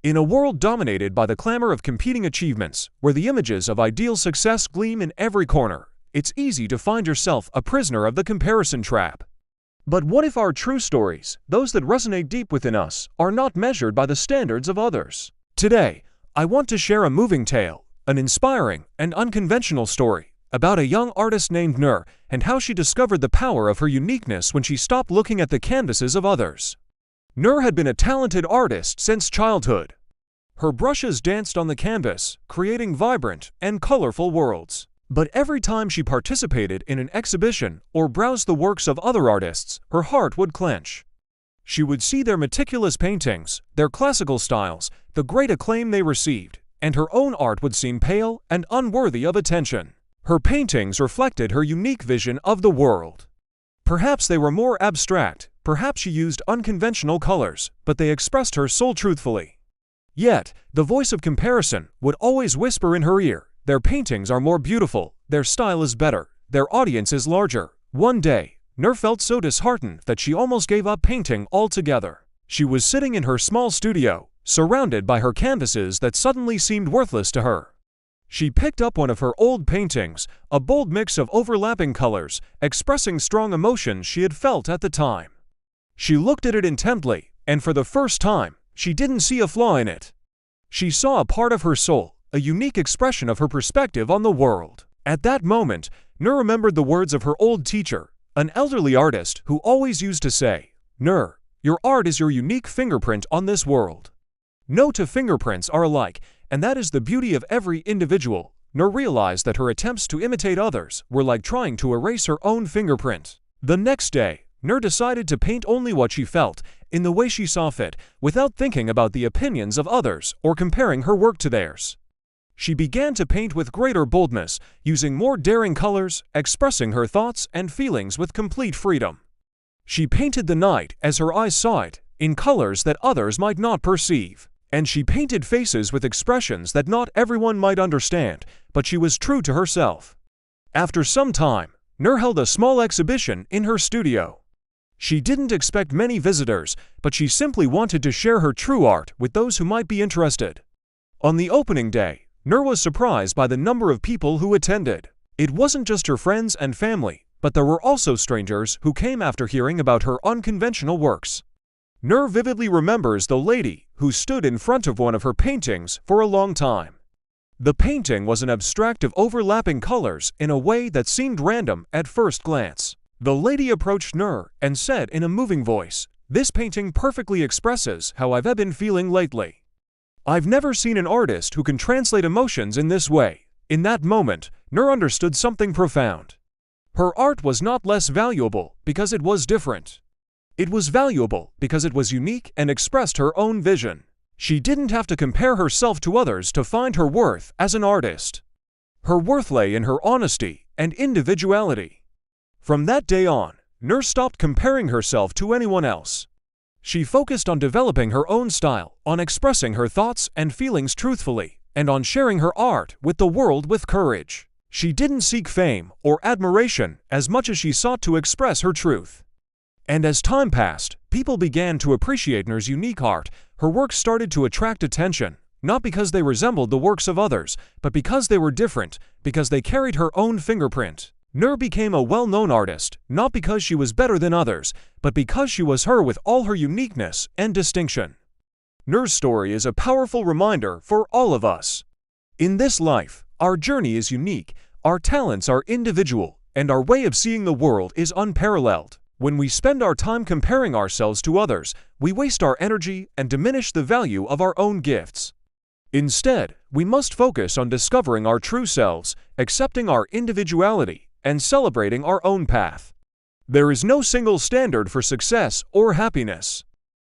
In a world dominated by the clamor of competing achievements, where the images of ideal success gleam in every corner, it's easy to find yourself a prisoner of the comparison trap. But what if our true stories, those that resonate deep within us, are not measured by the standards of others? Today, I want to share a moving tale, an inspiring and unconventional story about a young artist named Nur and how she discovered the power of her uniqueness when she stopped looking at the canvases of others. Nur had been a talented artist since childhood. Her brushes danced on the canvas, creating vibrant and colorful worlds. But every time she participated in an exhibition or browsed the works of other artists, her heart would clench. She would see their meticulous paintings, their classical styles, the great acclaim they received, and her own art would seem pale and unworthy of attention. Her paintings reflected her unique vision of the world. Perhaps they were more abstract, perhaps she used unconventional colors, but they expressed her soul truthfully. Yet, the voice of comparison would always whisper in her ear, "Their paintings are more beautiful, their style is better, their audience is larger." One day, Nur felt so disheartened that she almost gave up painting altogether. She was sitting in her small studio, surrounded by her canvases that suddenly seemed worthless to her. She picked up one of her old paintings, a bold mix of overlapping colors, expressing strong emotions she had felt at the time. She looked at it intently, and for the first time, she didn't see a flaw in it. She saw a part of her soul, a unique expression of her perspective on the world. At that moment, Nur remembered the words of her old teacher, an elderly artist who always used to say, "Nur, your art is your unique fingerprint on this world." No two fingerprints are alike, and that is the beauty of every individual. Nur realized that her attempts to imitate others were like trying to erase her own fingerprint. The next day, Nur decided to paint only what she felt, in the way she saw fit, without thinking about the opinions of others or comparing her work to theirs. She began to paint with greater boldness, using more daring colors, expressing her thoughts and feelings with complete freedom. She painted the night as her eyes saw it, in colors that others might not perceive. And she painted faces with expressions that not everyone might understand, but she was true to herself. After some time, Nur held a small exhibition in her studio. She didn't expect many visitors, but she simply wanted to share her true art with those who might be interested. On the opening day, Nur was surprised by the number of people who attended. It wasn't just her friends and family, but there were also strangers who came after hearing about her unconventional works. Nur vividly remembers the lady who stood in front of one of her paintings for a long time. The painting was an abstract of overlapping colors in a way that seemed random at first glance. The lady approached Nur and said in a moving voice, "This painting perfectly expresses how I've been feeling lately. I've never seen an artist who can translate emotions in this way." In that moment, Nur understood something profound. Her art was not less valuable because it was different. It was valuable because it was unique and expressed her own vision. She didn't have to compare herself to others to find her worth as an artist. Her worth lay in her honesty and individuality. From that day on, Nur stopped comparing herself to anyone else. She focused on developing her own style, on expressing her thoughts and feelings truthfully, and on sharing her art with the world with courage. She didn't seek fame or admiration as much as she sought to express her truth. And as time passed, people began to appreciate Nur's unique art. Her works started to attract attention, not because they resembled the works of others, but because they were different, because they carried her own fingerprint. Nur became a well-known artist, not because she was better than others, but because she was her with all her uniqueness and distinction. Nur's story is a powerful reminder for all of us. In this life, our journey is unique, our talents are individual, and our way of seeing the world is unparalleled. When we spend our time comparing ourselves to others, we waste our energy and diminish the value of our own gifts. Instead, we must focus on discovering our true selves, accepting our individuality, and celebrating our own path. There is no single standard for success or happiness.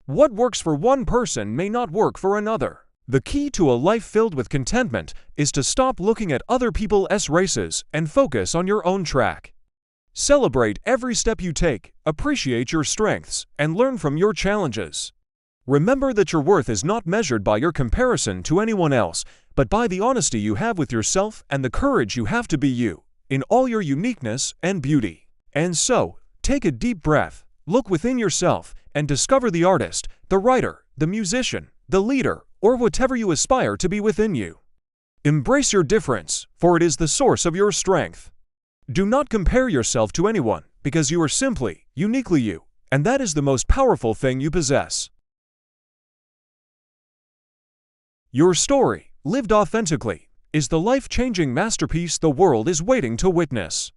What works for one person may not work for another. The key to a life filled with contentment is to stop looking at other people's races and focus on your own track. Celebrate every step you take, appreciate your strengths, and learn from your challenges. Remember that your worth is not measured by your comparison to anyone else, but by the honesty you have with yourself and the courage you have to be you, in all your uniqueness and beauty. And so, take a deep breath, look within yourself, and discover the artist, the writer, the musician, the leader, or whatever you aspire to be within you. Embrace your difference, for it is the source of your strength. Do not compare yourself to anyone, because you are simply, uniquely you, and that is the most powerful thing you possess. Your story, lived authentically, is the life-changing masterpiece the world is waiting to witness.